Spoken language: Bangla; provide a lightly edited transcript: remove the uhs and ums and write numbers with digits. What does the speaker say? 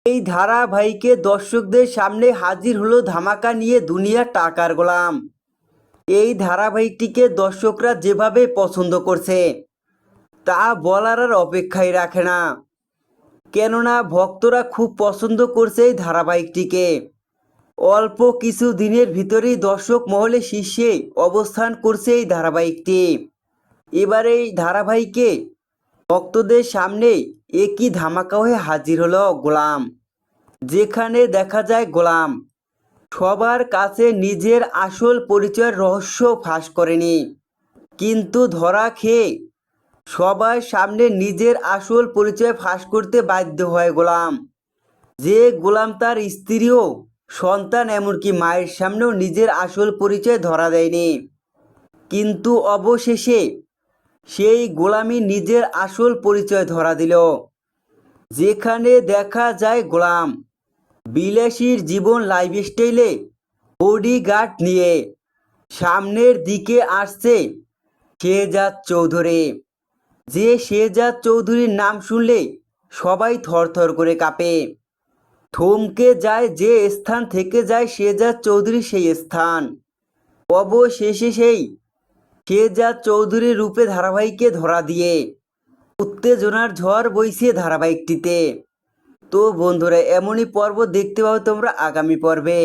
এই ধারাবাহিকে দর্শকদের সামনে হাজির হলো ধামাকা নিয়ে দুনিয়া টাকার গোলাম। এই ধারাবাহিকটিকে দর্শকরা যেভাবে পছন্দ করছে তা বলার আর অপেক্ষাই রাখে না। কেননা ভক্তরা খুব পছন্দ করছে এই ধারাবাহিকটিকে। অল্প কিছু দিনের ভিতরেই দর্শক মহলে শীর্ষে অবস্থান করছে এই ধারাবাহিকটি। এবার এই ধারাবাহিকে ভক্তদের সামনে একই ধামাকা হয়ে হাজির হলো গোলাম, যেখানে দেখা যায় গোলাম সবার কাছে নিজের আসল পরিচয়ের রহস্য ফাঁস করেনি, কিন্তু ধরা খেয়ে সবার সামনে নিজের আসল পরিচয় ফাঁস করতে বাধ্য হয় গোলাম। যে গোলাম তার স্ত্রীও সন্তান এমনকি মায়ের সামনেও নিজের আসল পরিচয় ধরা দেয়নি, কিন্তু অবশেষে সেই গোলামি নিজের আসল পরিচয় ধরা দিল। যেখানে দেখা যায় গোলাম বিলাসীর জীবন লাইফস্টাইলে বডিগার্ড নিয়ে সামনের দিকে আসছে শেহজাদ চৌধুরী। যে শেহজাদ চৌধুরীর নাম শুনলে সবাই থরথর করে কাঁপে, থমকে যায়। যে স্থান থেকে যায় শেহজাদ চৌধুরী সেই স্থান। অবশেষে সেই শেহজাদ চৌধুরীর রূপে ধারাবাহিককে ধরা দিয়ে উত্তেজনার ঝড় বইছে ধারাবাহিকটিতে। তো বন্ধুরা, এমনই পর্ব দেখতে পাবে তোমরা আগামী পর্বে।